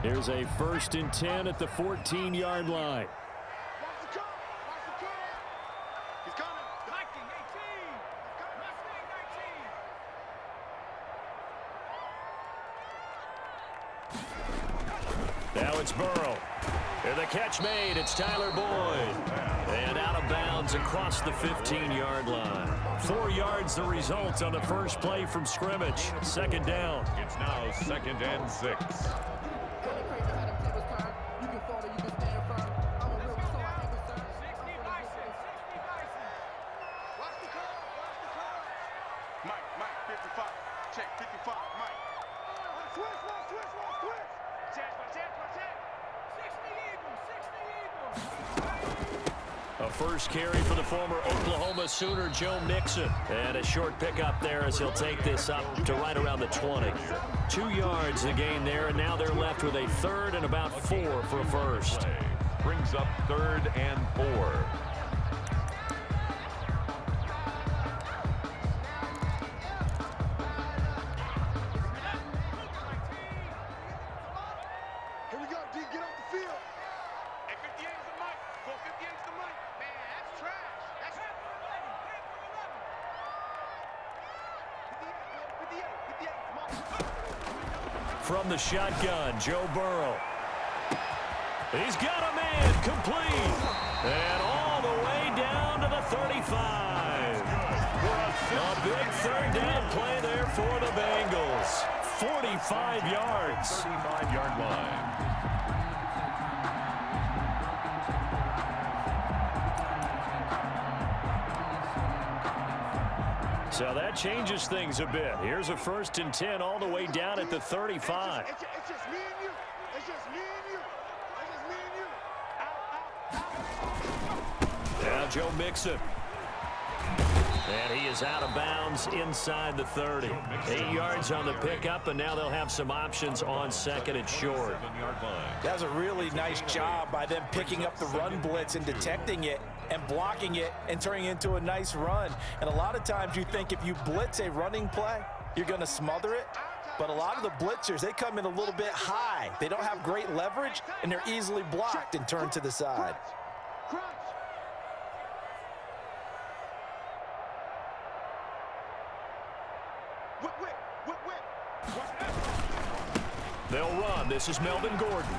Here's a 1st and 10 at the 14-yard line. Now it's Burrow. And the catch made. It's Tyler Boyd. And out of bounds across the 15-yard line. 4 yards the result on the first play from scrimmage. 2nd down. It's now 2nd and 6. A first carry for the former Oklahoma Sooner, Joe Mixon. And a short pickup there as he'll take this up to right around the 20. 2 yards the gain there, and now they're left with a 3rd and about 4 for a first. Brings up 3rd and 4. From the shotgun, Joe Burrow. He's got a man complete. And all the way down to the 35. A big 3rd down play there for the Bengals. 45 yards. 35-yard line. So that changes things a bit. Here's a 1st and 10 all the way down at the 35. It's just me and you. It's just me and you. It's just me and you. Now Joe Mixon. And he is out of bounds inside the 30. 8 yards on the pickup, and now they'll have some options on 2nd and short. That was a really nice job by them picking up the run blitz and detecting it and blocking it and turning it into a nice run. And a lot of times you think if you blitz a running play, you're going to smother it. But a lot of the blitzers, they come in a little bit high. They don't have great leverage, and they're easily blocked and turned to the side. They'll run. This is Melvin Gordon.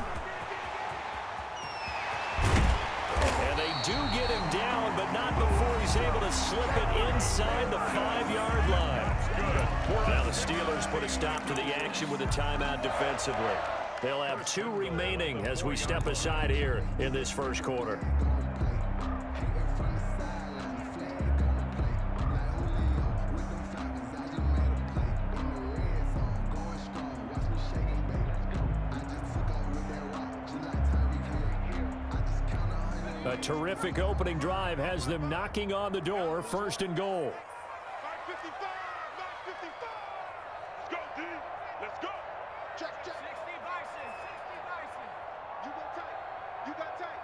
And they do get him down, but not before he's able to slip it inside the 5-yard line. Now the Steelers put a stop to the action with a timeout defensively. They'll have 2 remaining as we step aside here in this first quarter. A terrific opening drive has them knocking on the door. 1st and goal. 955. Let's go, D. Let's go. Check. 60 Bison. You got tight.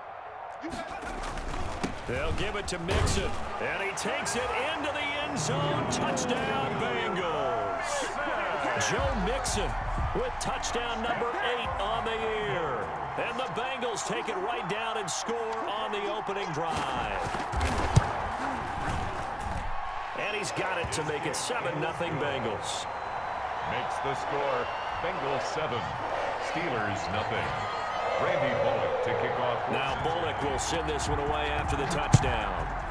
They'll give it to Mixon. And he takes it into the end zone. Touchdown, Bengals. Joe Mixon with touchdown number 8 on the year. And the Bengals take it right down and score on the opening drive. And he's got it to make it 7-0 Bengals. Makes the score Bengals 7, Steelers nothing. Randy Bullock to kick off. Now Bullock will send this one away after the touchdown.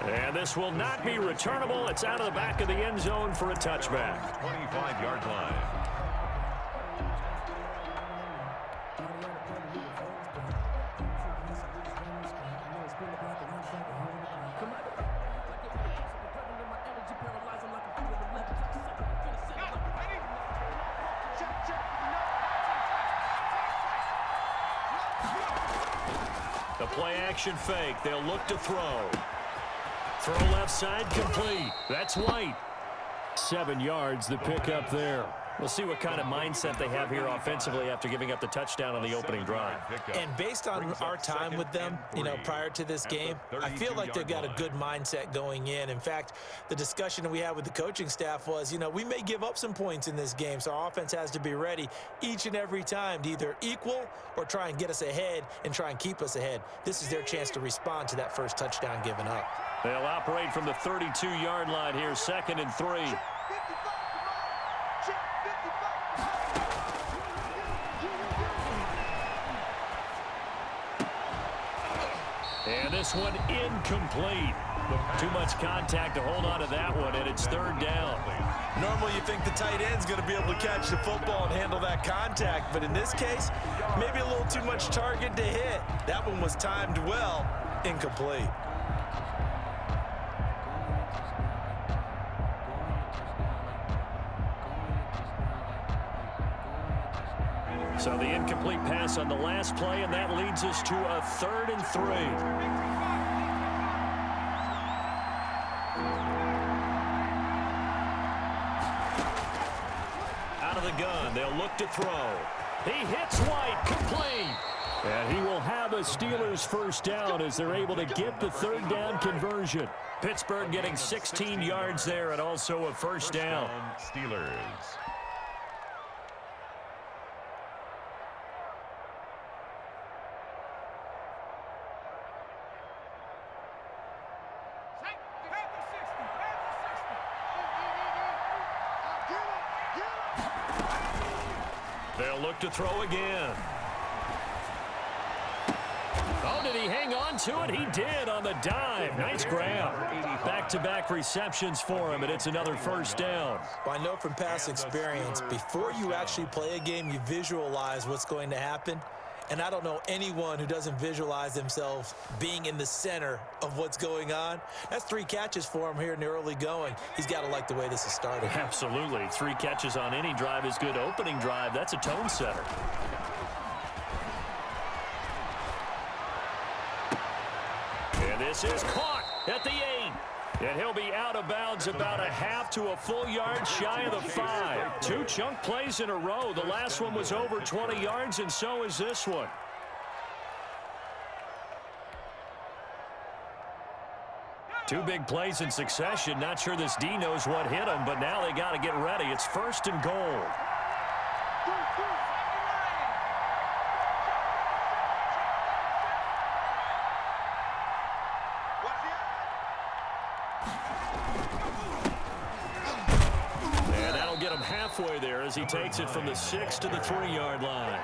And this will not be returnable. It's out of the back of the end zone for a touchback. 25-yard line. The play action fake. They'll look to throw. Throw left side complete. That's White. 7 yards the pick up there. We'll see what kind of mindset they have here offensively after giving up the touchdown on the opening drive. And based on our time with them, prior to this game, I feel like they've got a good mindset going in. In fact, the discussion that we had with the coaching staff was, we may give up some points in this game, so our offense has to be ready each and every time to either equal or try and get us ahead and try and keep us ahead. This is their chance to respond to that first touchdown given up. They'll operate from the 32-yard line here, 2nd and 3. And this one incomplete. Too much contact to hold on to that one, and it's 3rd down. Normally you think the tight end's going to be able to catch the football and handle that contact, but in this case, maybe a little too much target to hit. That one was timed well, incomplete. So the incomplete pass on the last play, and that leads us to a 3rd and 3. Out of the gun, they'll look to throw. He hits White, complete. And he will have a Steelers first down as they're able to get the 3rd down conversion. Pittsburgh getting 16 yards there and also a first down. Steelers. They'll look to throw again. Oh, did he hang on to it? He did on the dive. Nice grab. Back-to-back receptions for him, and it's another first down. Well, I know from past experience, before you actually play a game, you visualize what's going to happen. And I don't know anyone who doesn't visualize themselves being in the center of what's going on. That's 3 catches for him here in the early going. He's got to like the way this is started. Absolutely. 3 catches on any drive is good. Opening drive, that's a tone setter. And this is caught at the 8. And he'll be out of bounds about a half to a full yard shy of the 5. 2 chunk plays in a row. The last one was over 20 yards, and so is this one. Two big plays in succession. Not sure this D knows what hit him, but now they got to get ready. It's 1st and goal. Halfway there as he takes it from the 6 to the 3-yard line.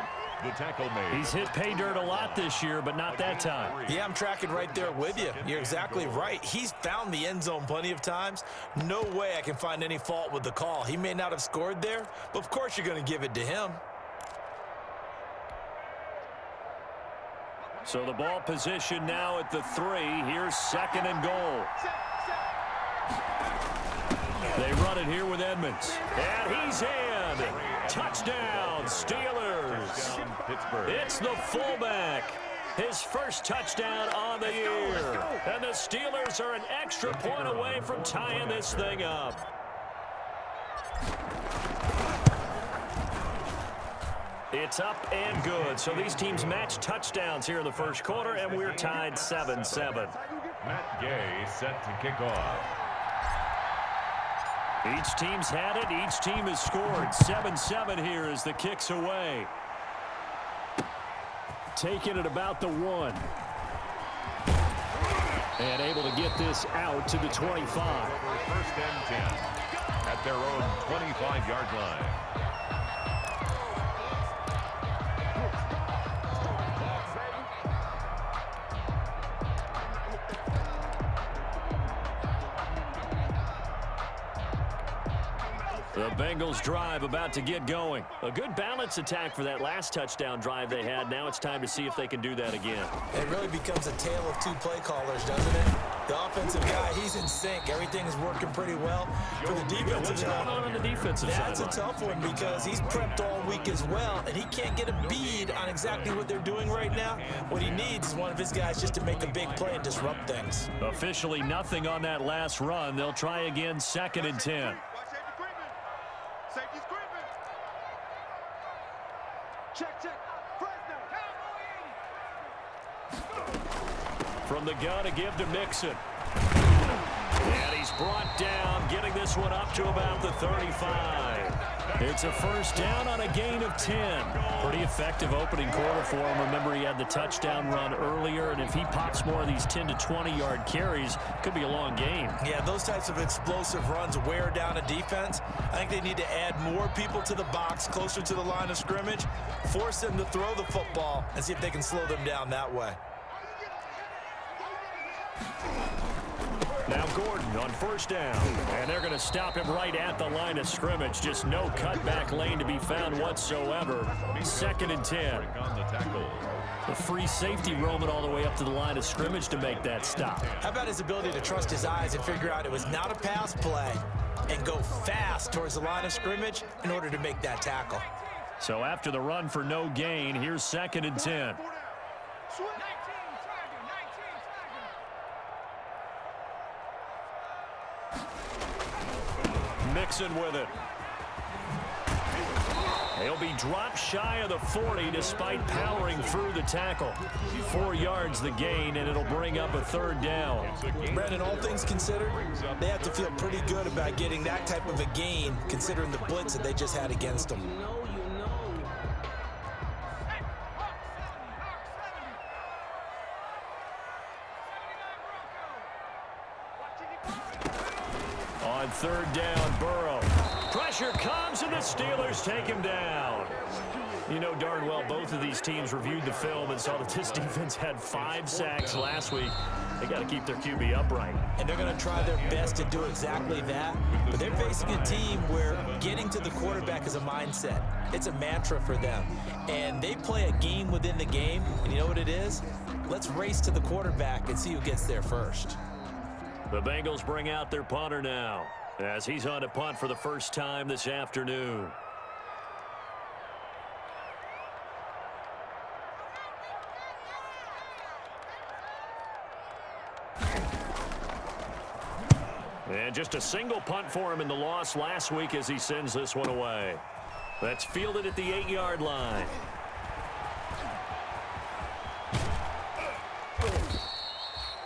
The tackle made. He's hit pay dirt a lot this year, but not that time. Yeah, I'm tracking right there with you. You're exactly right. He's found the end zone plenty of times. No way I can find any fault with the call. He may not have scored there, but of course you're going to give it to him. So the ball position now at the 3. Here's 2nd and goal. They run it here with Edmonds. And he's in. Touchdown, Steelers. Pittsburgh. It's the fullback. His first touchdown on the year. And the Steelers are an extra point away from tying this thing up. It's up and good. So these teams match touchdowns here in the first quarter, and we're tied 7-7. Matt Gay set to kick off. Each team's had it. Each team has scored. 7-7 here as the kick's away. Taking it about the 1. And able to get this out to the 25. 1st and 10 at their own 25-yard line. The Bengals drive about to get going. A good balance attack for that last touchdown drive they had. Now it's time to see if they can do that again. It really becomes a tale of 2 play callers, doesn't it? The offensive guy, he's in sync. Everything's working pretty well. For the defensive What's going on the defensive side? That's a tough one because he's prepped all week as well, and he can't get a bead on exactly what they're doing right now. What he needs is one of his guys just to make a big play and disrupt things. Officially nothing on that last run. They'll try again, 2nd and 10. Check, check. Fresno. From the gun to give to Mixon. And he's brought down, getting this one up to about the 35. It's a first down on a gain of 10. Pretty effective opening quarter for him. Remember, he had the touchdown run earlier, and if he pops more of these 10 to 20-yard carries, could be a long game. Yeah, those types of explosive runs wear down a defense. I think they need to add more people to the box, closer to the line of scrimmage, force them to throw the football, and see if they can slow them down that way. Now Gordon on first down, and they're going to stop him right at the line of scrimmage. Just no cutback lane to be found whatsoever. 2nd and 10. The free safety roaming all the way up to the line of scrimmage to make that stop. How about his ability to trust his eyes and figure out it was not a pass play and go fast towards the line of scrimmage in order to make that tackle? So after the run for no gain, here's 2nd and 10. Mixon with it. He'll be dropped shy of the 40 despite powering through the tackle. 4 yards the gain, and it'll bring up a 3rd down. Brandon, all things considered, they have to feel pretty good about getting that type of a gain considering the blitz that they just had against them. On 3rd down, Burrow. Pressure comes, and the Steelers take him down. You know darn well both of these teams reviewed the film and saw that this defense had 5 sacks last week. They got to keep their QB upright. And they're going to try their best to do exactly that. But they're facing a team where getting to the quarterback is a mindset. It's a mantra for them. And they play a game within the game. And you know what it is? Let's race to the quarterback and see who gets there first. The Bengals bring out their punter now as he's on to punt for the first time this afternoon. And just a single punt for him in the loss last week as he sends this one away. That's fielded at the 8-yard line.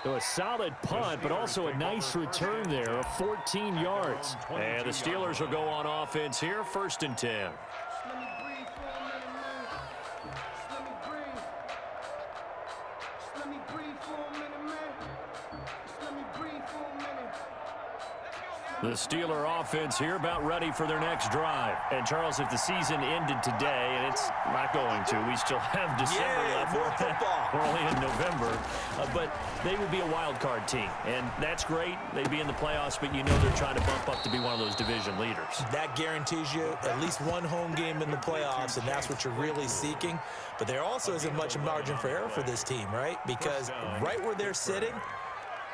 So a solid punt, but also a nice return there of 14 yards. And the Steelers will go on offense here, 1st and 10. The Steeler offense here about ready for their next drive. And, Charles, if the season ended today, and it's not going to, we still have December left. More football. We're only in November. But they would be a wild card team. And that's great. They'd be in the playoffs, but you know they're trying to bump up to be one of those division leaders. That guarantees you at least one home game in the playoffs, and that's what you're really seeking. But there also isn't much margin for error for this team, right? Because right where they're sitting,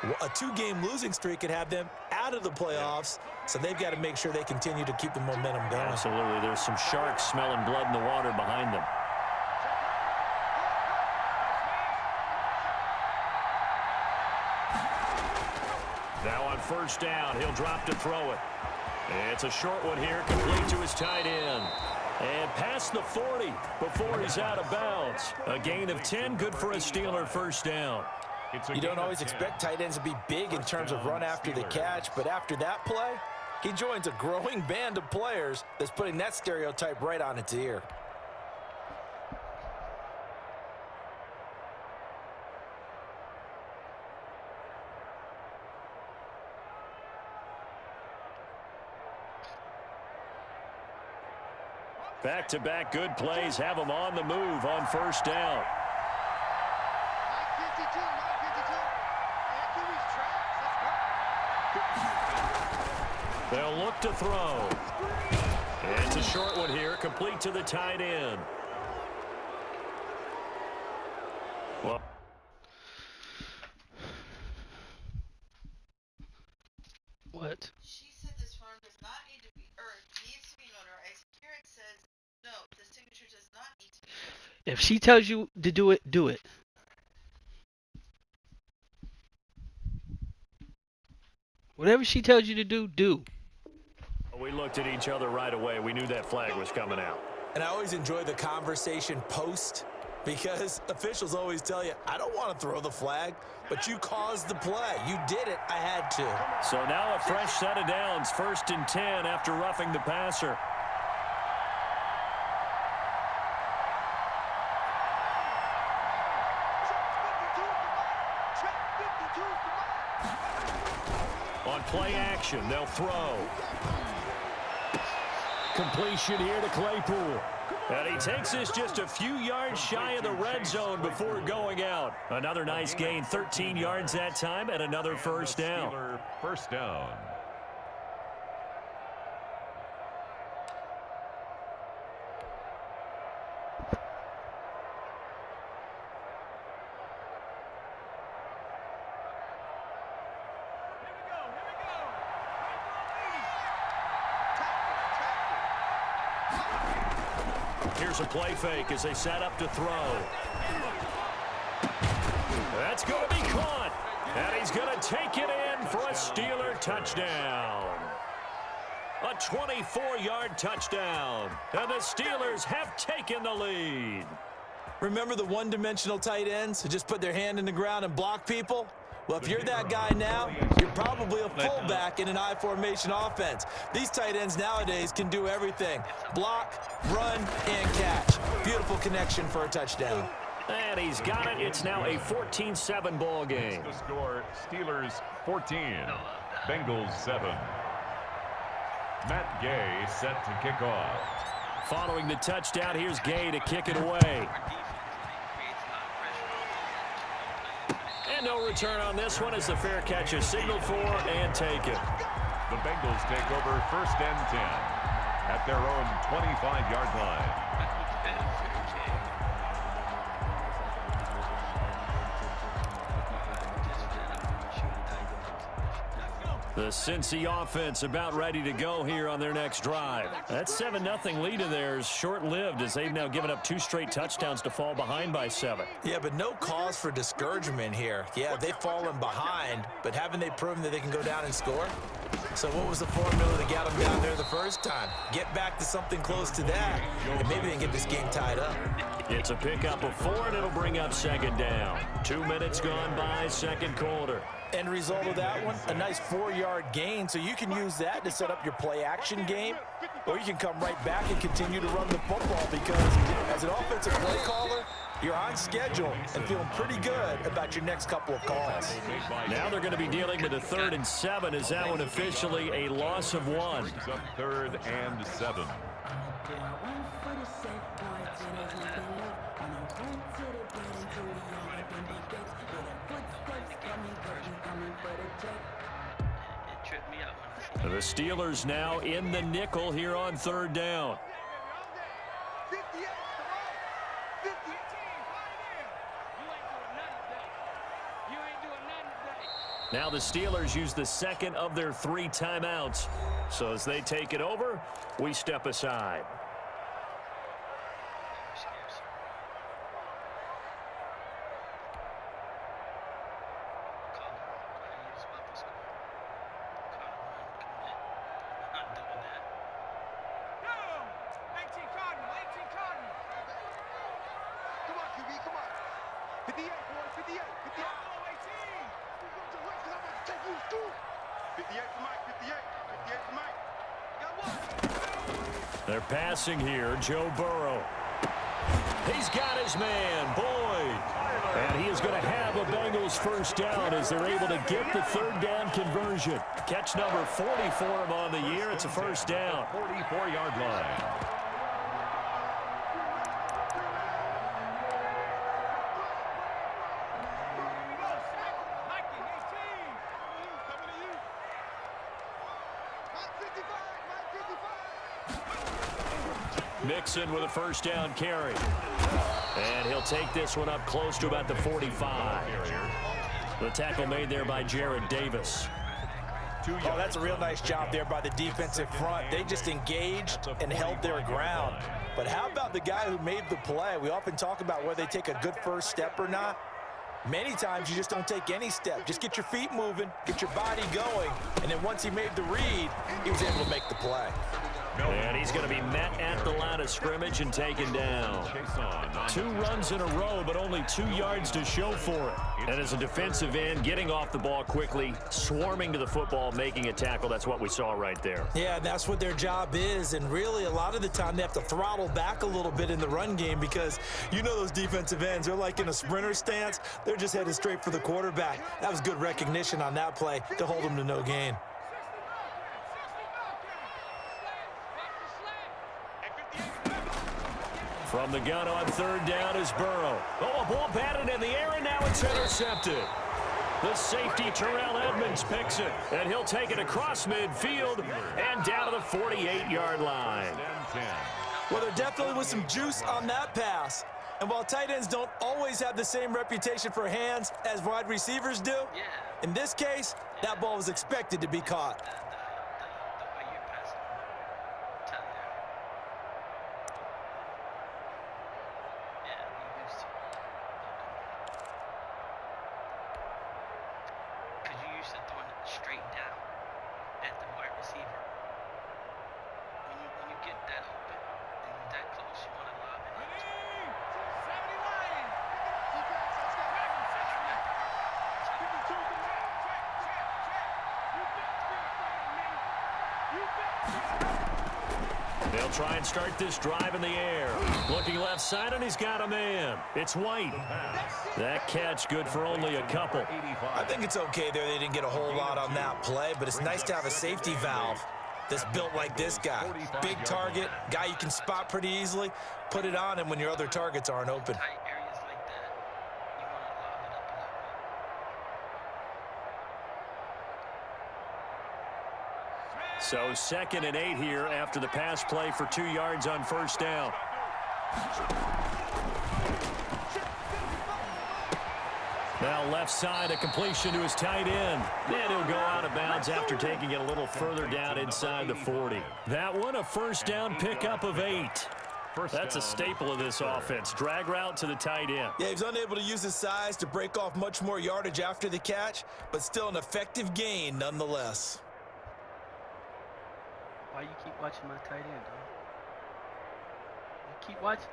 a 2-game losing streak could have them out of the playoffs, so they've got to make sure they continue to keep the momentum going. Absolutely. There's some sharks smelling blood in the water behind them. Now on 1st down, he'll drop to throw it. It's a short one here, complete to his tight end. And past the 40 before he's out of bounds. A gain of 10, good for a Steeler 1st down. You don't always expect tight ends to be big in terms of run after the catch, but after that play, he joins a growing band of players that's putting that stereotype right on its ear. Back-to-back good plays have him on the move on 1st down. They'll look to throw. It's a short one here, complete to the tight end. Well, what? She said this form does not need to be, or needs to be notarized. Here it says, no, the signature does not need to be. If she tells you to do it, do it. Whatever she tells you to do, do. we looked at each other right away. We knew that flag was coming out. And I always enjoy the conversation post because officials always tell you, I don't want to throw the flag, but you caused the play. You did it. I had to. So now a fresh set of downs, 1st and 10 after roughing the passer. On play action, they'll throw. Completion here to Claypool. And he takes this just a few yards shy of the red zone before going out. Another nice gain, 13 yards that time, and another first down. First down. Here's a play fake as they set up to throw. That's going to be caught. And he's going to take it in for a Steeler touchdown. A 24-yard touchdown. And the Steelers have taken the lead. Remember the one-dimensional tight ends who just put their hand in the ground and block people? Well, if you're that guy now, you're probably a fullback in an I formation offense. These tight ends nowadays can do everything. Block, run, and catch. Beautiful connection for a touchdown. And he's got it. It's now a 14-7 ball game. The score, Steelers 14, Bengals 7. Matt Gay set to kick off. Following the touchdown, here's Gay to kick it away. And no return on this one as the fair catch is signaled for and taken. The Bengals take over 1st and 10 at their own 25-yard line. The Cincy offense about ready to go here on their next drive. That 7-0 lead of theirs short-lived as they've now given up 2 straight touchdowns to fall behind by 7. Yeah, but no cause for discouragement here. Yeah, they've fallen behind, but haven't they proven that they can go down and score? So what was the formula to get them down there the first time? Get back to something close to that, and maybe they can get this game tied up. It's a pickup of 4, and it'll bring up 2nd down. 2 minutes gone by, 2nd quarter. End result of that one, a nice 4-yard gain, so you can use that to set up your play-action game, or you can come right back and continue to run the football because as an offensive play caller, you're on schedule and feeling pretty good about your next couple of calls. Now they're going to be dealing with a 3rd and 7 as that one officially a loss of 1. Brings up 3rd and 7. The Steelers now in the nickel here on 3rd down. Now the Steelers use the 2nd of their 3 timeouts. So as they take it over, we step aside. They're passing here, Joe Burrow. He's got his man, Boyd. And he is going to have a Bengals first down as they're able to get the 3rd down conversion. Catch number 40 for him on the year. It's a first down. 44-yard line. Mixon with a first down carry. And he'll take this one up close to about the 45. The tackle made there by Jared Davis. Oh, that's a real nice job there by the defensive front. They just engaged and held their ground. But how about the guy who made the play? We often talk about whether they take a good first step or not. Many times you just don't take any step. Just get your feet moving, get your body going, and then once he made the read, he was able to make the play. And he's going to be met at the line of scrimmage and taken down. 2 runs in a row, but only 2 yards to show for it. And as a defensive end, getting off the ball quickly, swarming to the football, making a tackle, that's what we saw right there. Yeah, that's what their job is, and really a lot of the time they have to throttle back a little bit in the run game because you know those defensive ends, they're like in a sprinter stance. They're just headed straight for the quarterback. That was good recognition on that play to hold them to no gain. From the gun on 3rd down is Burrow. Oh, a ball batted in the air, and now it's intercepted. The safety, Terrell Edmonds, picks it, and he'll take it across midfield and down to the 48-yard line. Well, there definitely was some juice on that pass. And while tight ends don't always have the same reputation for hands as wide receivers do, in this case, that ball was expected to be caught. They'll try and start this drive in the air. Looking left side, and he's got a man. It's White. That catch good for only a couple. I think it's okay there. They didn't get a whole lot on that play, but it's nice to have a safety valve that's built like this guy. Big target, guy you can spot pretty easily. Put it on him when your other targets aren't open. So 2nd and 8 here after the pass play for 2 yards on 1st down. Now left side, a completion to his tight end. Then he'll go out of bounds after taking it a little further down inside the 40. That one, a 1st down pickup of 8. That's a staple of this offense. Drag route to the tight end. Yeah, he's unable to use his size to break off much more yardage after the catch, but still an effective gain nonetheless. Why you keep watching my tight end, dog? You keep watching.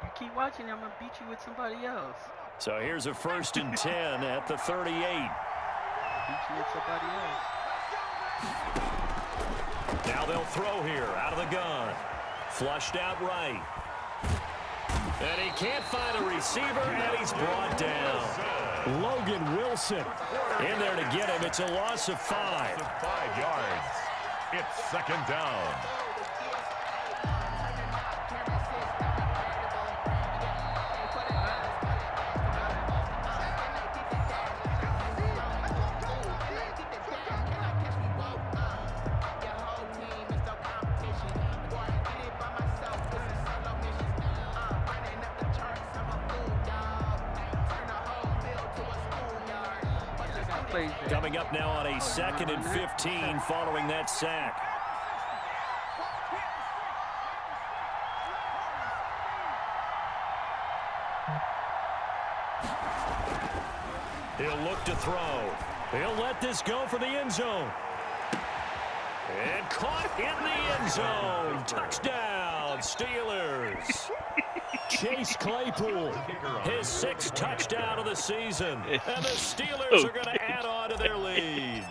You keep watching, I'm going to beat you with somebody else. So here's a 1st and 10 at the 38. Beat you with somebody else. Now they'll throw here out of the gun. Flushed out right. And he can't find a receiver, and he's brought down. Logan Wilson in there to get him. It's a loss of 5. 5 yards. It's 2nd down. Coming up now on a 2nd and 15 following that sack. He'll look to throw. He'll let this go for the end zone. And caught in the end zone. Touchdown, Steelers. Chase Claypool, his 6th touchdown of the season. And the Steelers are going to add on to their lead.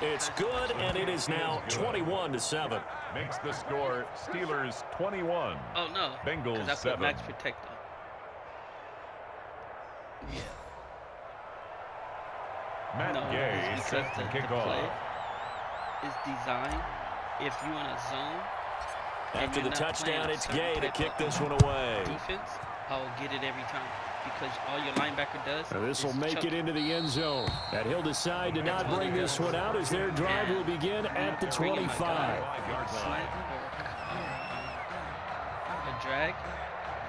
It's good, and it is now 21-7. Makes the score Steelers 21. Oh, no. Bengals I put 7. Max Protect on. Yeah. Matt Gay it's set to because kick the off. play is designed if you in a zone. After the touchdown, it's Gay to kick this one away. Defense, I'll get it every time because all your linebacker does. This will is make choke it into the end zone. And he'll decide to not bring this one out as their drive will begin at the 25. A drag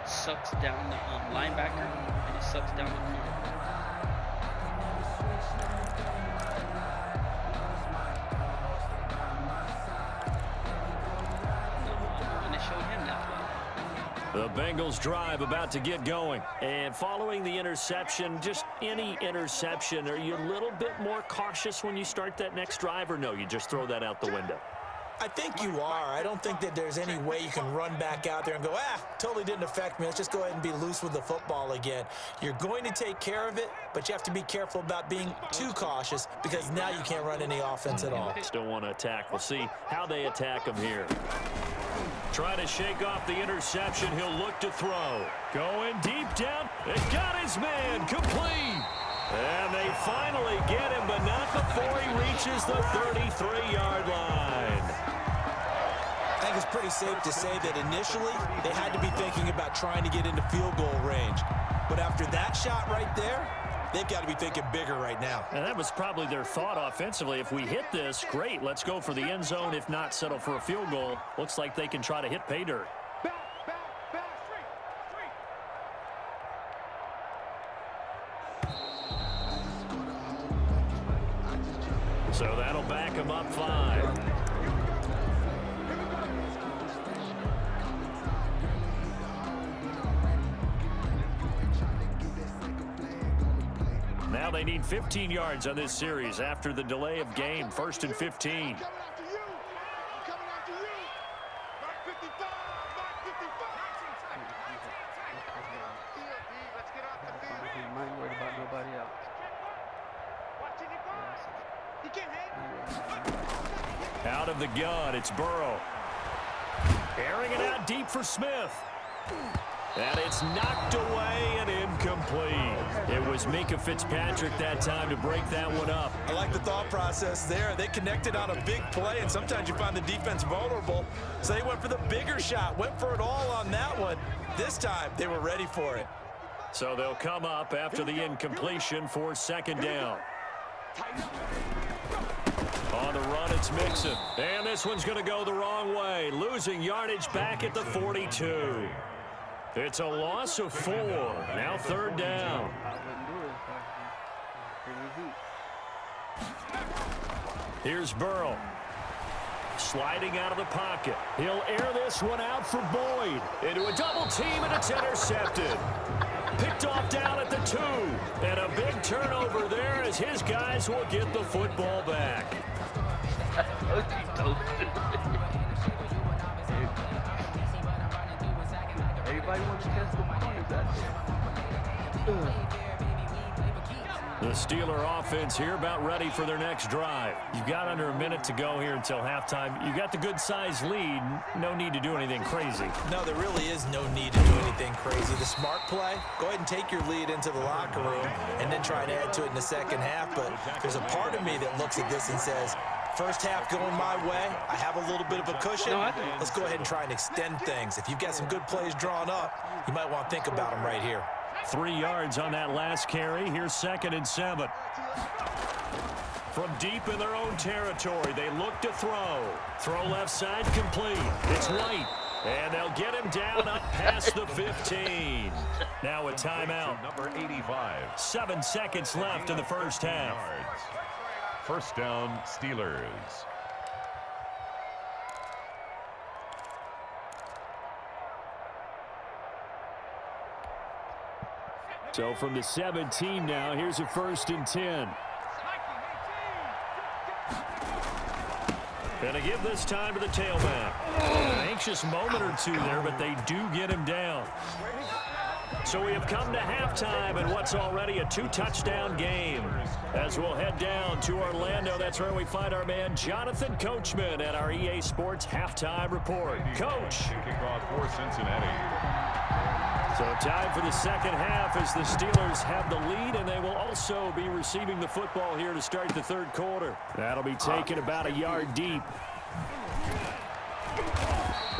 sucks down the linebacker and it sucks down the corner. When they showed him that play. The Bengals drive about to get going. And following the interception, just any interception, are you a little bit more cautious when you start that next drive, or no, you just throw that out the window? I think you are. I don't think that there's any way you can run back out there and go, totally didn't affect me. Let's just go ahead and be loose with the football again. You're going to take care of it, but you have to be careful about being too cautious because now you can't run any offense at all. Still want to attack. We'll see how they attack him here. Try to shake off the interception. He'll look to throw. Going deep down. It got his man complete. And they finally get him, but not before he reaches the 33-yard line. I think it's pretty safe to say that initially they had to be thinking about trying to get into field goal range. But after that shot right there, they've got to be thinking bigger right now. And that was probably their thought offensively. If we hit this, great, let's go for the end zone. If not, settle for a field goal. Looks like they can try to hit pay dirt. So that'll back him up 5. Now they need 15 yards on this series after the delay of game. 1st and 15. Out of the gun, it's Burrow. Airing it out deep for Smith. And it's knocked away and incomplete. It was Minkah Fitzpatrick that time to break that one up. I like the thought process there. They connected on a big play, and sometimes you find the defense vulnerable. So they went for the bigger shot, went for it all on that one. This time, they were ready for it. So they'll come up after the incompletion for 2nd down. On the run, it's Mixon. And this one's going to go the wrong way. Losing yardage back at the 42. It's a loss of 4. Now 3rd down. Here's Burrow. Sliding out of the pocket. He'll air this one out for Boyd. Into a double team, and it's intercepted. Picked off down at the 2. And a big turnover there as his guys will get the football back. Everybody wants to test the points out there. The Steeler offense here about ready for their next drive. You've got under a minute to go here until halftime. You've got the good-sized lead. No need to do anything crazy. No, there really is no need to do anything crazy. The smart play, go ahead and take your lead into the locker room and then try to add to it in the second half. But there's a part of me that looks at this and says, first half going my way, I have a little bit of a cushion. Let's go ahead and try and extend things. If you've got some good plays drawn up, you might want to think about them right here. 3 yards on that last carry. Here's 2nd and 7. From deep in their own territory, they look to throw. Throw left side complete. It's White. And they'll get him down up past the 15. Now a timeout. Number 85. 7 seconds left in the first half. 1st down, Steelers. So from the 17 now, here's a 1st and 10. Gonna give this time to the tailback. An anxious moment or two there, but they do get him down. So we have come to halftime in what's already a 2-touchdown game. As we'll head down to Orlando, that's where we find our man Jonathan Coachman at our EA Sports Halftime Report. Coach. Kicking off for Cincinnati. So time for the second half as the Steelers have the lead, and they will also be receiving the football here to start the 3rd quarter. That'll be taken about a yard deep.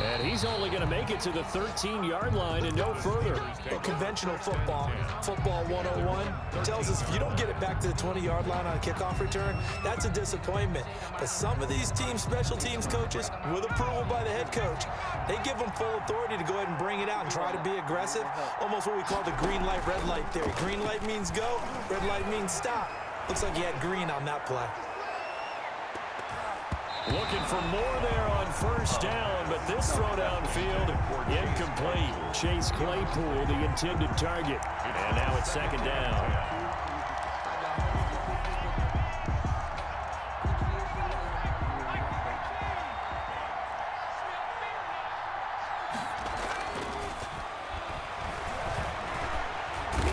And he's only going to make it to the 13-yard line and no further. Well, conventional football 101, tells us if you don't get it back to the 20-yard line on a kickoff return, that's a disappointment. But some of these special teams coaches, with approval by the head coach, they give them full authority to go ahead and bring it out and try to be aggressive. Almost what we call the green light, red light theory. Green light means go, red light means stop. Looks like he had green on that play. Looking for more there on first down, but this throw downfield incomplete. Chase Claypool, the intended target. And now it's second down.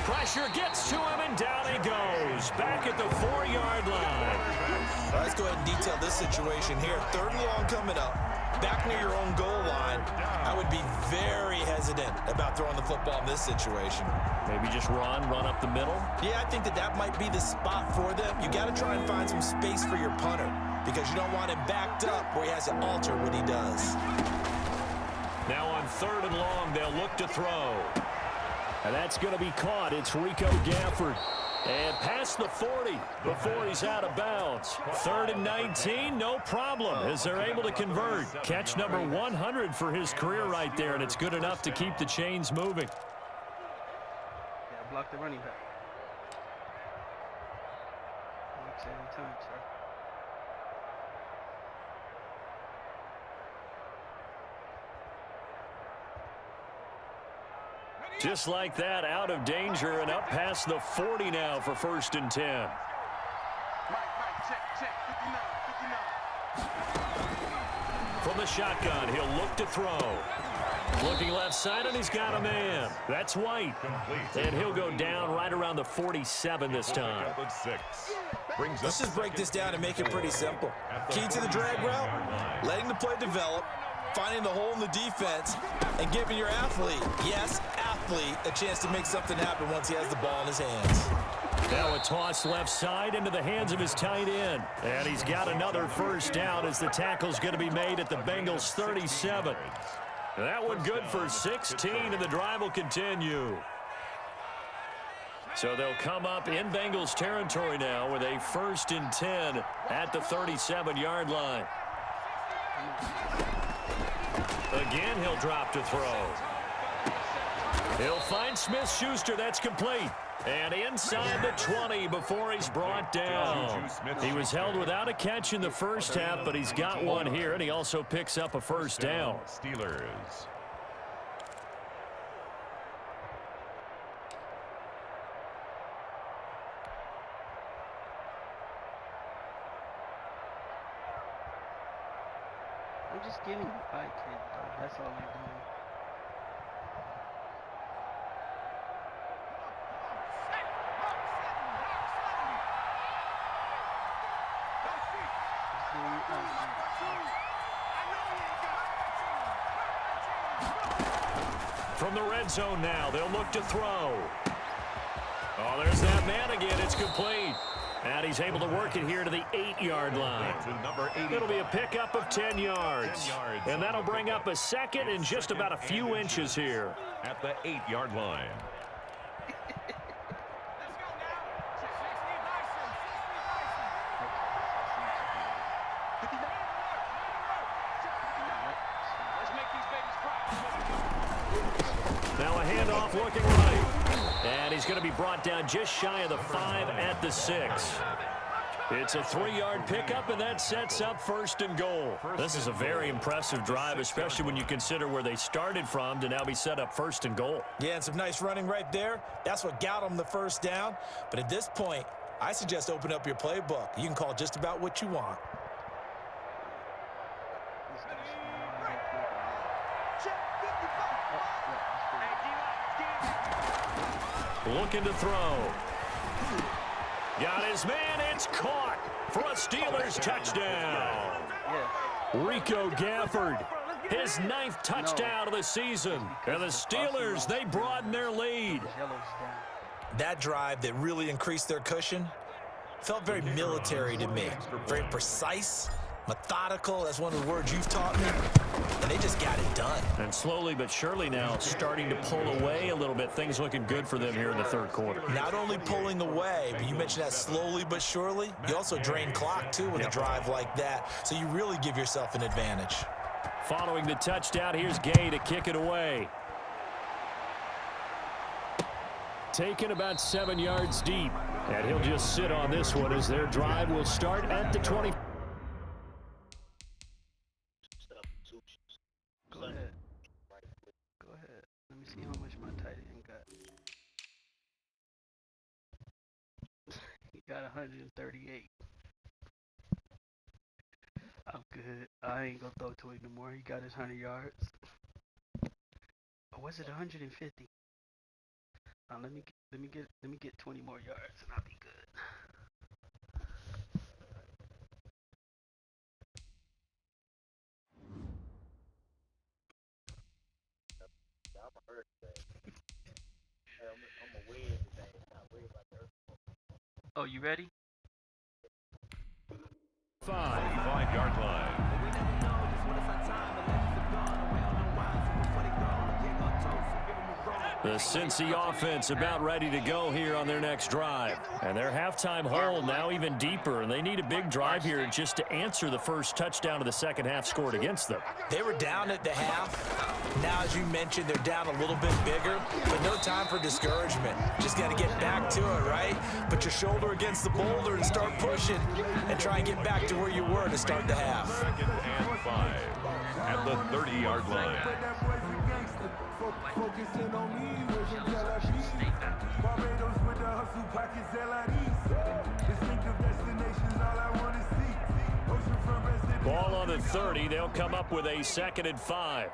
Pressure gets to him, and down he goes. Back at the 4-yard line. Let's go ahead and detail this situation here. 3rd and long coming up. Back near your own goal line. I would be very hesitant about throwing the football in this situation. Maybe just run up the middle? Yeah, I think that might be the spot for them. You got to try and find some space for your punter because you don't want him backed up where he has to alter what he does. Now on 3rd and long, they'll look to throw. And that's going to be caught. It's Rico Gafford. And past the 40 before he's out of bounds. 3rd and 19, no problem as they're able to convert. Catch number 100 for his career right there, and it's good enough to keep the chains moving. Yeah, block the running back. Works every time, sir. Just like that, out of danger and up past the 40 now for 1st and 10. Mike, check, 59. From the shotgun, he'll look to throw. Looking left side, and he's got a man. That's White. And he'll go down right around the 47 this time. Let's just break this down and make it pretty simple. Key to the drag route, letting the play develop, finding the hole in the defense, and giving your athlete, yes, athlete, a chance to make something happen once he has the ball in his hands. Now a toss left side into the hands of his tight end. And he's got another first down as the tackle's going to be made at the Bengals 37. That one good for 16, and the drive will continue. So they'll come up in Bengals territory now with a 1st and 10 at the 37-yard line. Again, he'll drop to throw. He'll find Smith-Schuster. That's complete. And inside the 20 before he's brought down. He was held without a catch in the first half, but he's got one here, and he also picks up a first down. Steelers. I'm just giving you 5 kids, though. That's all I'm doing. From the red zone now, they'll look to throw. Oh, there's that man again. It's complete. And he's able to work it here to the 8-yard line. It'll be a pickup of 10 yards. And that'll bring up a second and just about a few inches here. At the 8-yard line. Now a handoff looking right. And he's going to be brought down just shy of the 5 at the 6. It's a 3-yard pickup, and that sets up 1st and goal. This is a very impressive drive, especially when you consider where they started from to now be set up 1st and goal. Yeah, and some nice running right there. That's what got them the first down. But at this point, I suggest open up your playbook. You can call just about what you want. Looking to throw. Got his man. It's caught for a Steelers touchdown. Rico Gafford, his 9th touchdown of the season. And the Steelers, they broaden their lead. That drive that really increased their cushion felt very military to me. Very precise, methodical. That's one of the words you've taught me. And they just got it done. And slowly but surely now starting to pull away a little bit. Things looking good for them here in the 3rd quarter. Not only pulling away, but you mentioned that slowly but surely. You also drain clock, too, with a drive like that. So you really give yourself an advantage. Following the touchdown, here's Gay to kick it away. Taken about 7 yards deep. And he'll just sit on this one as their drive will start at the 20. got 138. I'm good. I ain't gonna throw to him no more. He got his 100 yards. Or was it 150? Let me get 20 more yards and I'll be good. Oh, you ready? 5-yard line. The Cincy offense about ready to go here on their next drive. And their halftime hole now even deeper, and they need a big drive here just to answer the first touchdown of the second half scored against them. They were down at the half. Now, as you mentioned, they're down a little bit bigger, but no time for discouragement. Just got to get back to it, right? Put your shoulder against the boulder and start pushing and try and get back to where you were to start the half. 2nd and 5 at the 30-yard line. Focusing on me, Barbados with the hustle pockets, distinctive destinations, all I want to see. Oceanfront resident. Ball on the 30. They'll come up with a 2nd and 5.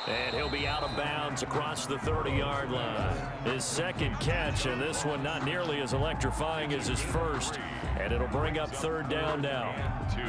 And he'll be out of bounds across the 30-yard line. His second catch, and this one not nearly as electrifying as his first. And it'll bring up 3rd down now. 2.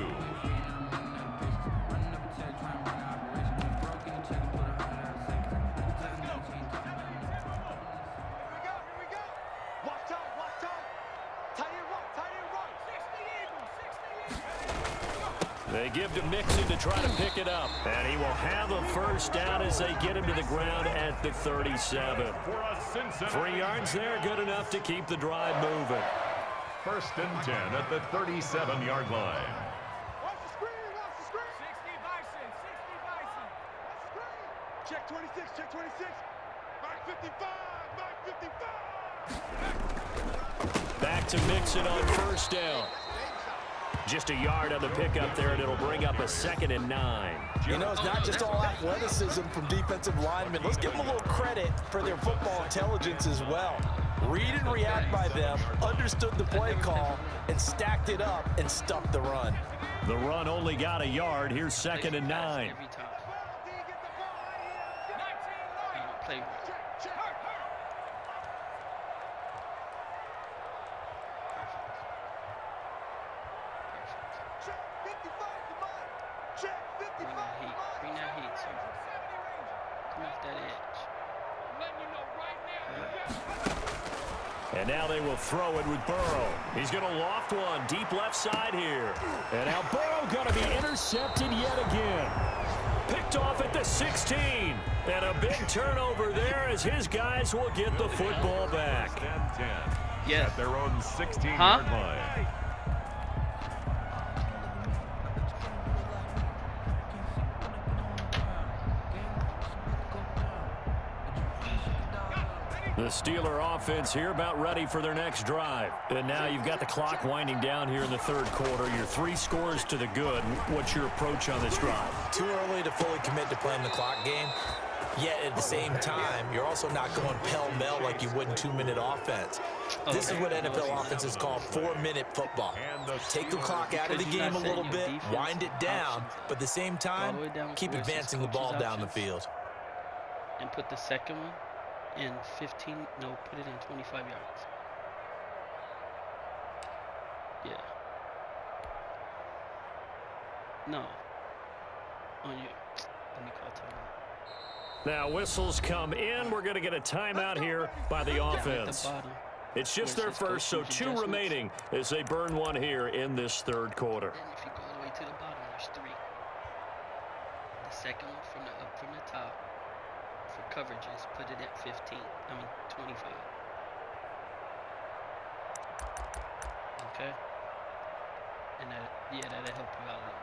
They give to Mixon to try to pick it up. And he will have a first down as they get him to the ground at the 37. 3 yards there, good enough to keep the drive moving. 1st and 10 at the 37-yard line. Watch the screen, watch the screen. 60 Bison, 60 Bison. Check 26, check 26. Mark 55, Mark 55. Back to Mixon on first down. Just a yard on the pickup there, and it'll bring up a 2nd and 9. You know, it's not just all athleticism from defensive linemen. Let's give them a little credit for their football intelligence as well. Read and react by them, understood the play call, and stacked it up and stuffed the run. The run only got a yard. Here's 2nd and 9. Every time. They don't play well. Bring that heat, sir. Come off that edge. And now they will throw it with Burrow. He's going to loft one deep left side here. And now Burrow going to be intercepted yet again. Picked off at the 16. And a big turnover there as his guys will get the football back. 10 Yes. at their own 16-yard line. The Steeler offense here about ready for their next drive. And now you've got the clock winding down here in the 3rd quarter. You're 3 scores to the good. What's your approach on this drive? Too early to fully commit to playing the clock game. Yet at the same time, you're also not going pell-mell like you would in 2-minute offense. This is what NFL offenses call 4-minute football. Take the clock out of the game a little bit, wind it down, but at the same time, keep advancing the ball down the field. And put the second one in 15, no, put it in 25 yards. Yeah. No. On you. Let me call timeout. Now whistles come in. We're going to get a timeout here by the offense. It's just their first, so 2 remaining as they burn one here in this 3rd quarter. Then if you go all the way to the bottom, there's 3. The second one from the top for coverages, put it at 15. I mean 25. Okay. And that'll help you out a little bit.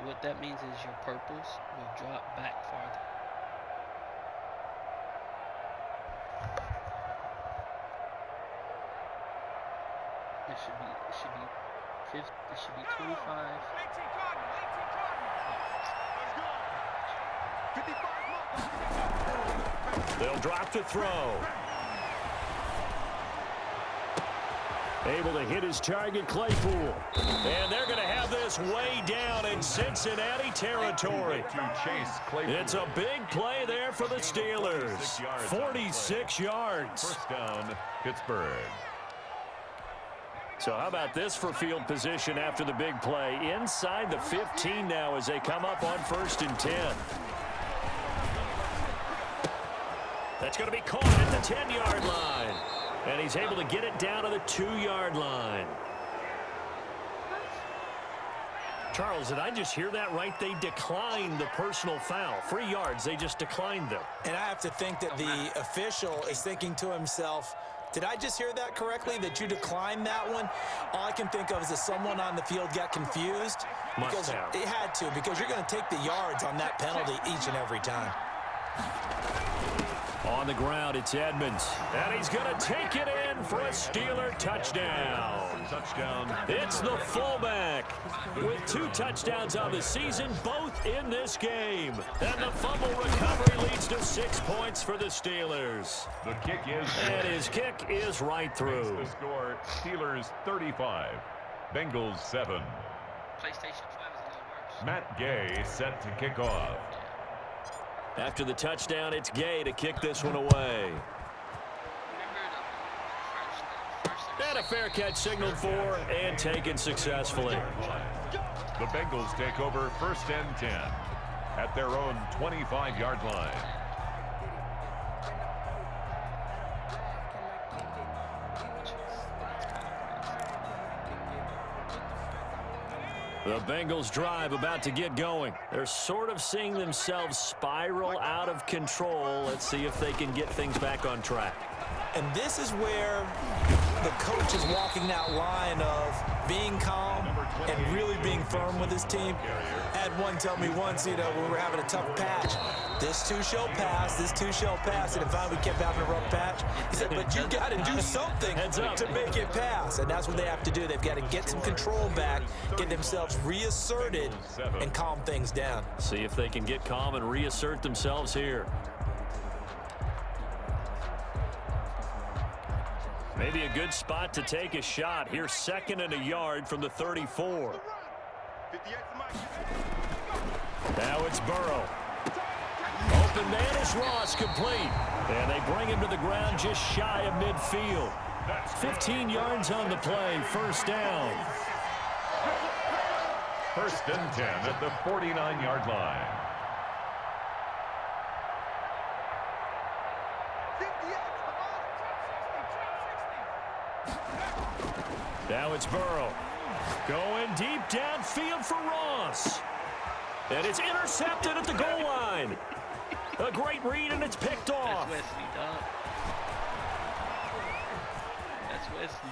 What that means is your purples will drop back farther. It should be 25. They'll drop to throw. Able to hit his target, Claypool. And they're going to have this way down in Cincinnati territory. To chase Claypool. It's a big play there for the Steelers. 46 yards. First down, Pittsburgh. So how about this for field position after the big play? Inside the 15 now as they come up on 1st and 10. That's going to be caught at the 10-yard line. And he's able to get it down to the 2-yard line. Charles, did I just hear that right? They declined the personal foul. 3 yards, they just declined them. And I have to think that the official is thinking to himself, did I just hear that correctly, that you declined that one? All I can think of is that someone on the field got confused. Must have. It had to, because you're going to take the yards on that penalty each and every time. On the ground, it's Edmonds. And he's going to take it in for a Steeler touchdown. Touchdown. It's the fullback with 2 touchdowns on the season, both in this game. And the fumble recovery leads to 6 points for the Steelers. The kick is And his kick is right through. The score, Steelers 35, Bengals 7. PlayStation 5 is a little worse. Matt Gay set to kick off. After the touchdown, it's Gay to kick this one away. And a fair catch signaled for and taken successfully. The Bengals take over 1st and 10 at their own 25-yard line. The Bengals drive about to get going. They're sort of seeing themselves spiral out of control. Let's see if they can get things back on track. And this is where the coach is walking that line of being calm and really being firm with his team. I had one tell me once, when we were having a tough patch, this too shall pass, this too shall pass. And finally we kept having a rough patch. He said, but you got to do something to make it pass. And that's what they have to do. They've got to get some control back, get themselves reasserted, and calm things down. See if they can get calm and reassert themselves here. Maybe a good spot to take a shot. Here's 2nd and a yard from the 34. Now it's Burrow. Open man is Ross, complete. And they bring him to the ground just shy of midfield. 15 yards on the play, 1st down. 1st and 10 at the 49-yard line. Now it's Burrow. Going deep downfield for Ross. And it's intercepted at the goal line. A great read, and it's picked off. That's Wesley, dog. That's Wesley.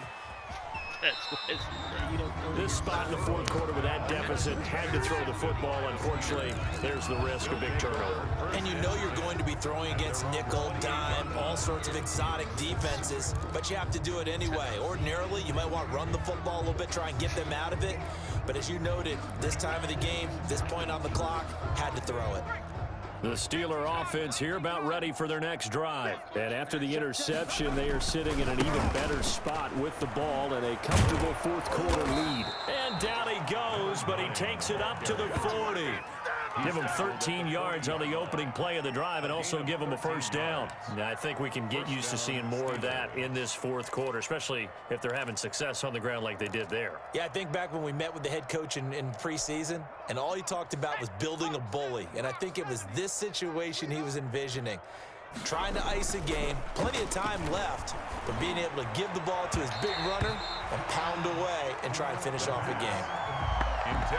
That's Wesley. You don't know This spot in the 4th quarter with that deficit, had to throw the football. Unfortunately, there's the risk of big turnover. And you know you're going to be throwing against nickel, dime, all sorts of exotic defenses, but you have to do it anyway. Ordinarily, you might want to run the football a little bit, try and get them out of it. But as you noted, this time of the game, this point on the clock, had to throw it. The Steeler offense here about ready for their next drive. And after the interception, they are sitting in an even better spot with the ball and a comfortable 4th quarter lead. And down he goes, but he takes it up to the 40. Give him 13 yards on the opening play of the drive and also give him a 1st down. Now, I think we can get used to seeing more of that in this 4th quarter, especially if they're having success on the ground like they did there. Yeah, I think back when we met with the head coach in preseason, and all he talked about was building a bully. And I think it was this situation he was envisioning. Trying to ice a game, plenty of time left, but being able to give the ball to his big runner and pound away and try and finish off a game.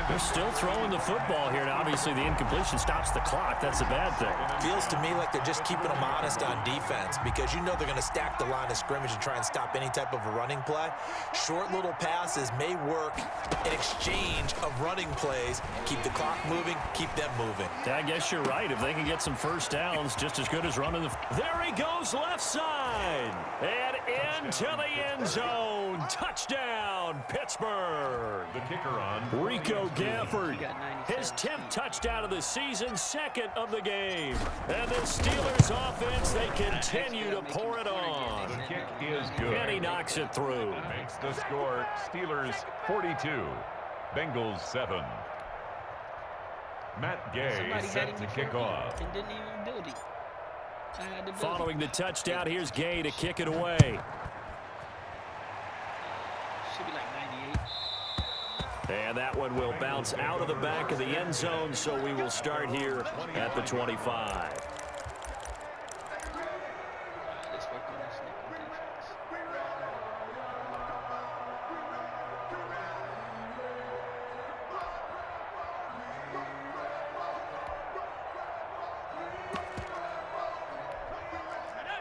They're still throwing the football here, and obviously the incompletion stops the clock. That's a bad thing. Feels to me like they're just keeping them honest on defense, because you know they're going to stack the line of scrimmage and try and stop any type of a running play. Short little passes may work in exchange of running plays. Keep the clock moving, keep them moving. I guess you're right. If they can get some 1st downs, just as good as running the... There he goes, left side. And into the end zone. Touchdown, touchdown, Pittsburgh. The kicker on. Rico Gafford, his 10th touchdown of the season, second of the game. And the Steelers offense, they continue to pour it on. The kick is good. And he knocks it through. Makes the score Steelers 42, Bengals 7. Matt Gay set to kick off. And didn't even build it. Following the touchdown, here's Gay to kick it away. Should be like 98. And that one will bounce out of the back of the end zone, so we will start here at the 25. Let's work on this nickel defense.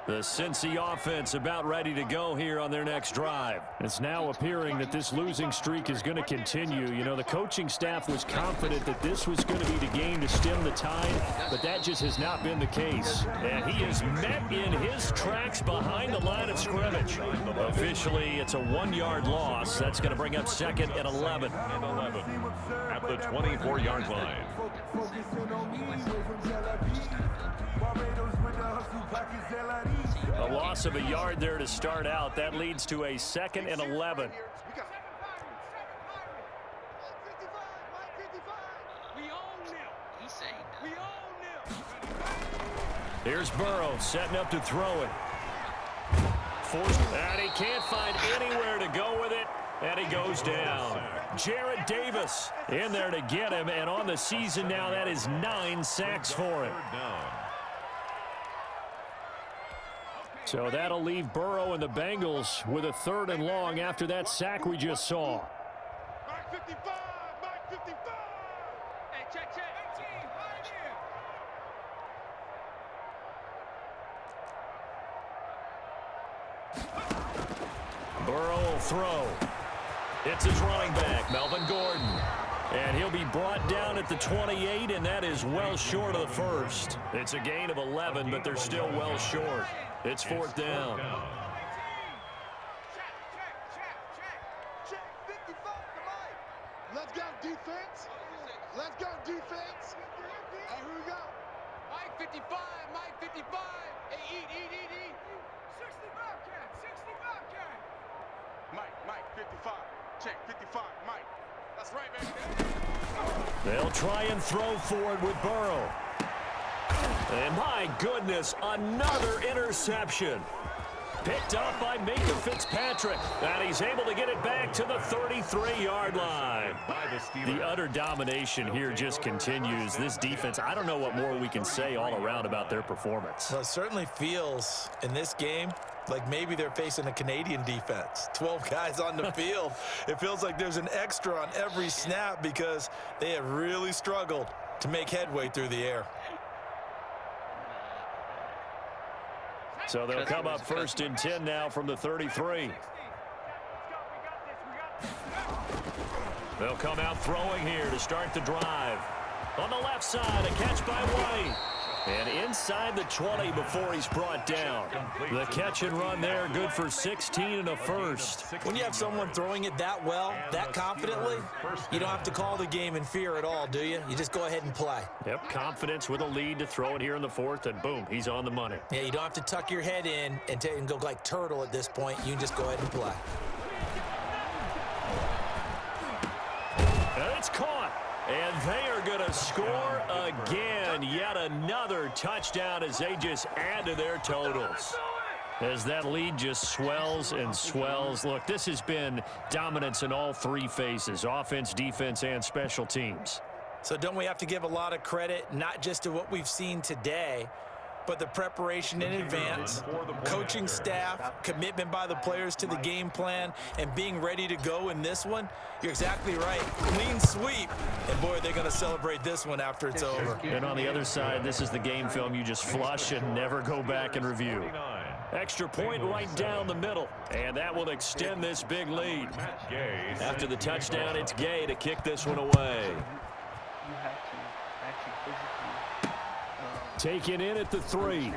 The Cincy offense about ready to go here on their next drive. It's now appearing that this losing streak is going to continue. You know, the coaching staff was confident that this was going to be the game to stem the tide, but that just has not been the case. And he is met in his tracks behind the line of scrimmage. Officially, it's a 1-yard loss. That's going to bring up second and 11. And 11 at the 24-yard line. A loss of a yard there to start out. That leads to a second and 11. Here's Burrow setting up to throw it. Forced, and he can't find anywhere to go with it, and he goes down. Jarrad Davis in there to get him, and on the season now, that is 9 sacks for him. So that'll leave Burrow and the Bengals with a 3rd and long after that sack we just saw. Mike 55, Mike 55. Hey, check. 18, right here. Burrow will throw. It's his running back, Melvin Gordon. And he'll be brought down at the 28, and that is well short of the first. It's a gain of 11, but they're still well short. It's 4th down. Check 55 to Mike. Let's go defense. Let's go defense. Hey, here we go. Mike 55, Mike 55. Hey, eat. 60 Bobcat, 60 Bobcat. Mike 55. Check 55, Mike. That's right, baby. They'll try and throw for it with Burrow. And my goodness, another interception. Picked up by Minka Fitzpatrick. And he's able to get it back to the 33-yard line. The utter domination here just continues. This defense, I don't know what more we can say all around about their performance. Well, it certainly feels in this game like maybe they're facing a Canadian defense. 12 guys on the field. It feels like there's an extra on every snap because they have really struggled to make headway through the air. So they'll come up 1st and 10 now from the 33. They'll come out throwing here to start the drive. On the left side, a catch by White. And inside the 20 before he's brought down. The catch and run there, good for 16 and a first. When you have someone throwing it that well, that confidently, you don't have to call the game in fear at all, do you? You just go ahead and play. Yep, confidence with a lead to throw it here in the 4th, and boom, he's on the money. Yeah, you don't have to tuck your head in and go like turtle at this point. You just go ahead and play. And it's caught. And they are going to score again. Yet another touchdown as they just add to their totals. As that lead just swells and swells. Look, this has been dominance in all 3 phases, offense, defense, and special teams. So don't we have to give a lot of credit, not just to what we've seen today, but the preparation in advance, coaching staff, commitment by the players to the game plan, and being ready to go in this one? You're exactly right. Clean sweep. And, boy, they're going to celebrate this one after it's over. And on the other side, this is the game film you just flush and never go back and review. Extra point right down the middle, and that will extend this big lead. After the touchdown, it's Gay to kick this one away. You have to actually physically Taken in at the 3.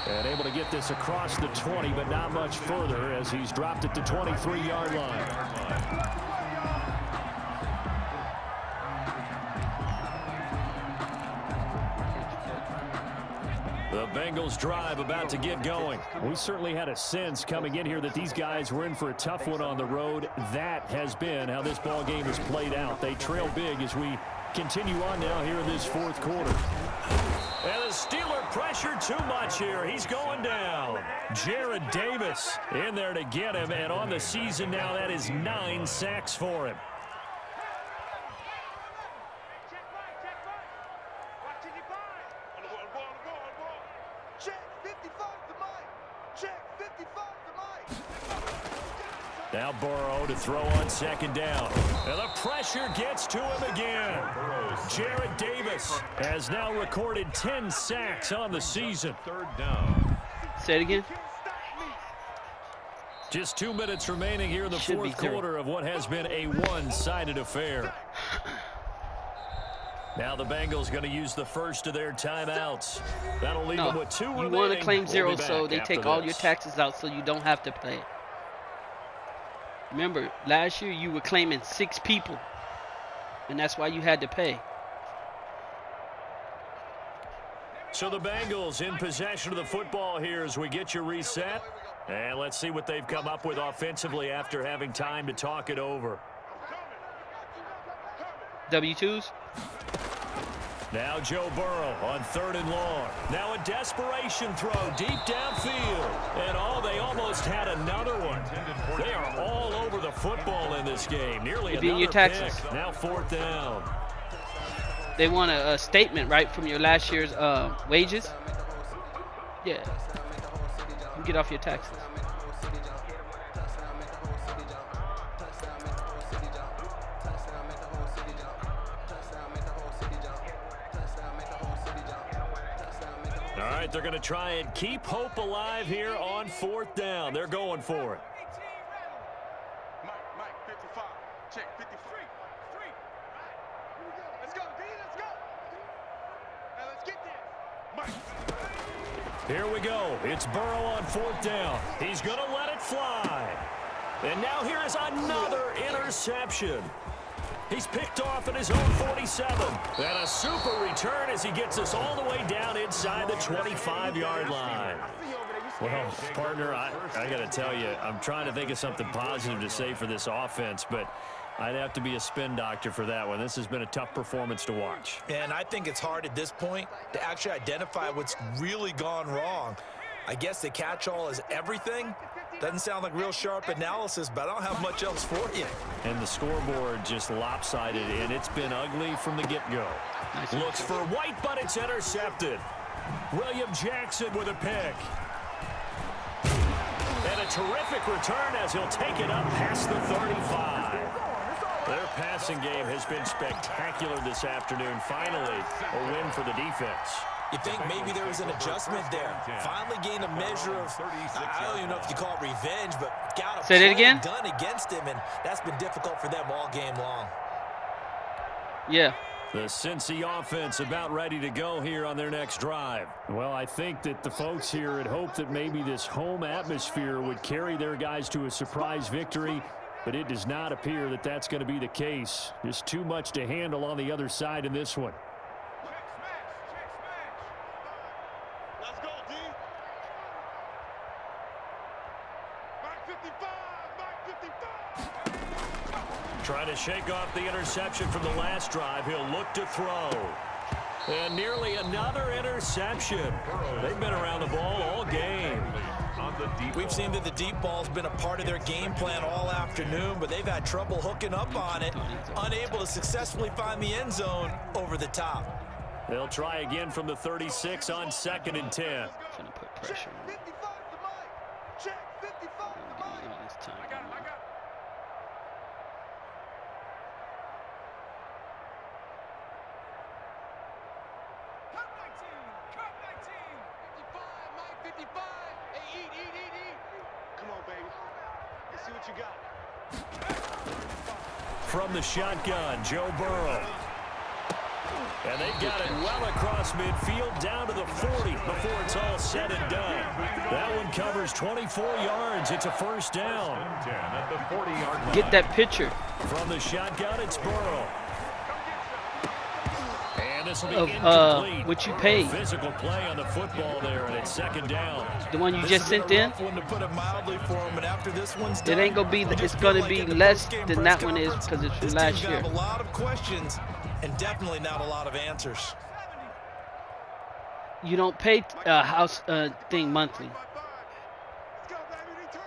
And able to get this across the 20, but not much further as he's dropped it to 23-yard line. The Bengals drive about to get going. We certainly had a sense coming in here that these guys were in for a tough one on the road. That has been how this ball game has played out. They trail big as we continue on now here in this fourth quarter. And the Steeler pressure too much here. He's going down. Jarrad Davis in there to get him. And on the season now, that is 9 sacks for him. Now Burrow to throw on second down. And the pressure gets to him again. Jarrad Davis has now recorded 10 sacks on the season. Third down. Say it again. Just 2 minutes remaining here in the fourth quarter of what has been a one-sided affair. Now the Bengals going to use the first of their timeouts. That'll leave them with 2 remaining. You want to claim 0, so they take all this. your taxes out so you don't have to play it. Remember, last year you were claiming 6 people, and that's why you had to pay. So the Bengals in possession of the football here as we get you reset. And let's see what they've come up with offensively after having time to talk it over. W-2s. Now Joe Burrow on 3rd and long. Now a desperation throw deep downfield. And they almost had another one. They are all over the football in this game. Nearly another your taxes. pick. Now 4th down. They want a statement, right, from your last year's wages? Yeah. You get off your taxes. All right, they're going to try and keep hope alive here on 4th down. They're going for it. Mike, 55. Check, 53. Let's go, D, let's go. Now let's get there. Mike. Here we go. It's Burrow on 4th down. He's going to let it fly. And now here is another interception. He's picked off at his own 47. And a super return as he gets us all the way down inside the 25-yard line. Well, partner, I got to tell you, I'm trying to think of something positive to say for this offense, but I'd have to be a spin doctor for that one. This has been a tough performance to watch. And I think it's hard at this point to actually identify what's really gone wrong. I guess the catch-all is everything. Doesn't sound like real sharp analysis, but I don't have much else for you. And the scoreboard just lopsided, and it's been ugly from the get-go. Looks for White, but it's intercepted. William Jackson with a pick. And a terrific return as he'll take it up past the 35. Their passing game has been spectacular this afternoon. Finally, a win for the defense. You think maybe there was an adjustment there. Finally gained a measure of, I don't even know if you call it revenge, but got a play done against him, and that's been difficult for them all game long. Yeah. The Cincy offense about ready to go here on their next drive. Well, I think that the folks here had hoped that maybe this home atmosphere would carry their guys to a surprise victory, but it does not appear that that's going to be the case. Just too much to handle on the other side in this one. Let's go, D. Mike 55, Mike 55. Trying to shake off the interception from the last drive. He'll look to throw. And nearly another interception. They've been around the ball all game. We've seen that the deep ball's been a part of their game plan all afternoon, but they've had trouble hooking up on it, unable to successfully find the end zone over the top. They'll try again from the 36 on 2nd and 10. Trying to put pressure on him. 55 to Mike. Check, 55 to Mike. I got him. Cut 19. 55, Mike 55. Hey, eat. Come on, baby. Let's see what you got. From the shotgun, Joe Burrow. And they've got it well across midfield down to the 40 before it's all said and done. That one covers 24 yards. It's a first down. 10 at the 40-yard line. Get that picture From the shotgun, it's Burrow. And this will be of incomplete. what you paid. Physical play on the football there, and it's second down. The one you This just has been sent a in. rough one to put it mildly for him, and after this one's It done, ain't gonna be. you It's just gonna feel be like in the less postgame than press that one is conference, because it's from this last team's year. gonna have a lot of questions and definitely not a lot of answers. You don't pay house thing monthly. Let's go, baby. They turn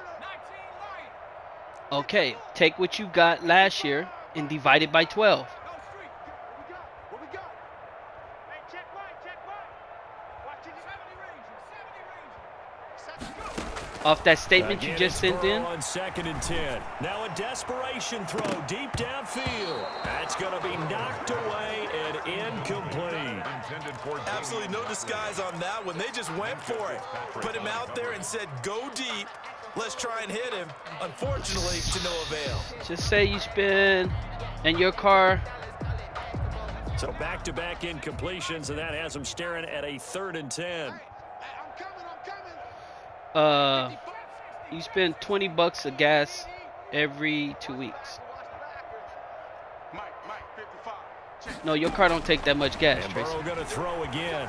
up. Okay, take what you got last year and divide it by 12. Go street. What we got? Hey, check right. Watch it. 70 Ranger. Off that statement you Again, just it's sent in. Burrow on 2nd and 10. Now a desperation throw deep downfield. That's going to be knocked away and incomplete. Intended for Absolutely no disguise on that one. They just went for it. Put him out there and said, go deep. Let's try and hit him. Unfortunately, to no avail. Just say you spin and your car. So back-to-back incompletions, and that has them staring at a 3rd and 10. Hey, I'm coming. You spend $20 of gas every 2 weeks. Mike, 55. Check. No, your car don't take that much gas, And Tracy. Burrow going to throw again.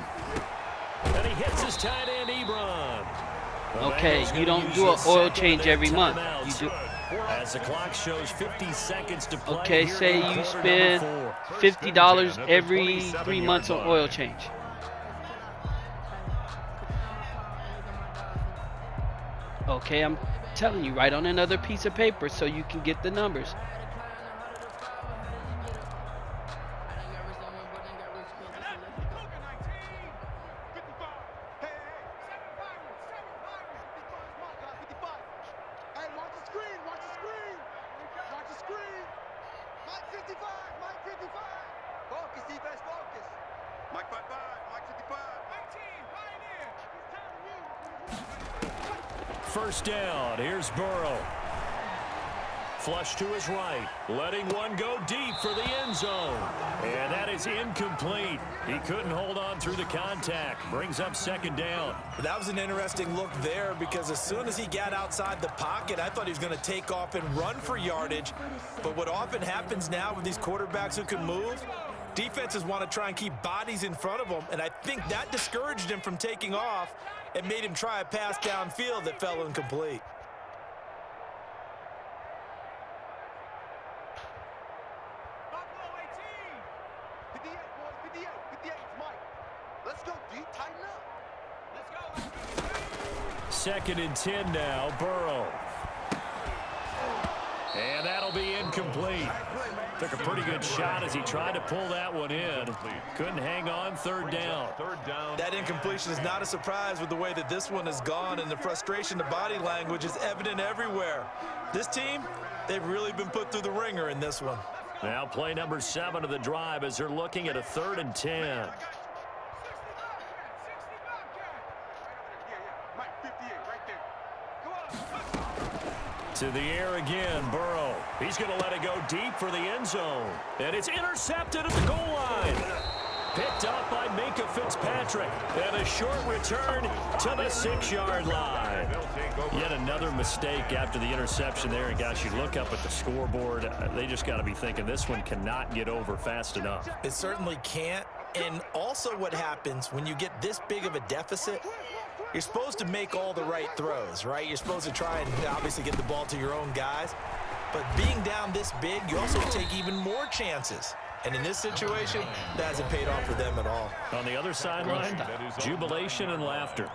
And he hits his tight end, Ebron. The Okay, Bengals you gonna don't use do the an oil second change of their every month. timeouts. You do. As the clock shows 50 seconds to play. Okay, here say in you quarter spend number 4. $50 every 3 months on oil change. Okay, I'm telling you, write on another piece of paper so you can get the numbers. Hey, watch the screen. Watch the screen. Mike 55. Focus, defense, focus. Mike 55. Mike 55. 19, pioneer. First down. Here's Burrow. Flush to his right. Letting one go deep for the end zone. And that is incomplete. He couldn't hold on through the contact. Brings up 2nd down. That was an interesting look there because as soon as he got outside the pocket, I thought he was going to take off and run for yardage. But what often happens now with these quarterbacks who can move, defenses want to try and keep bodies in front of them, and I think that discouraged him from taking off and made him try a pass downfield that fell incomplete. Buffalo 18. 58, boys. 58. 58. It's Mike. Let's go, D. Tighten up. Let's go. 2nd and 10 now. Burrow. And that'll be incomplete. Took a pretty good shot as he tried to pull that one in. Couldn't hang on. 3rd down. 3rd down. That incompletion is not a surprise with the way that this one has gone, and the frustration, the body language is evident everywhere. This team, they've really been put through the ringer in this one. Now play number 7 of the drive as they're looking at a 3rd and 10. Mike 58, right there. Come on. To the air again, Burrow. He's going to let it go deep for the end zone. And it's intercepted at the goal line. Picked up by Minkah Fitzpatrick. And a short return to the 6-yard line. Yet another mistake after the interception there. And gosh, you look up at the scoreboard. They just got to be thinking this one cannot get over fast enough. It certainly can't. And also what happens when you get this big of a deficit, you're supposed to make all the right throws, right? You're supposed to try and obviously get the ball to your own guys. But being down this big, you also take even more chances. And in this situation, that hasn't paid off for them at all. On the other sideline, jubilation and laughter.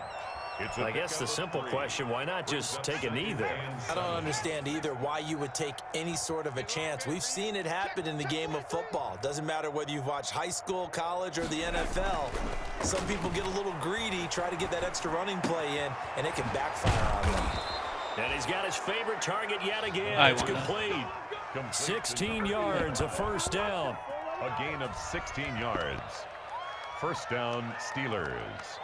I guess the simple question, why not just take a knee there? I don't understand either why you would take any sort of a chance. We've seen it happen in the game of football. Doesn't matter whether you've watched high school, college, or the NFL. Some people get a little greedy, try to get that extra running play in, and it can backfire on them. And he's got his favorite target yet again. I It's won. complete. 16 yards, a first down. A gain of 16 yards. First down, Steelers.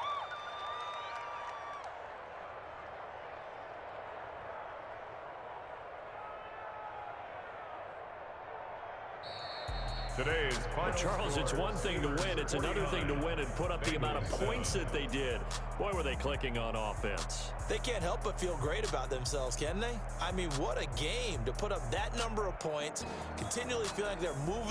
Today's final Charles, score it's one thing to win. It's another thing to win and put up the amount of points that they did. Boy, were they clicking on offense. They can't help but feel great about themselves, can they? I mean, what a game to put up that number of points, continually feeling like they're moving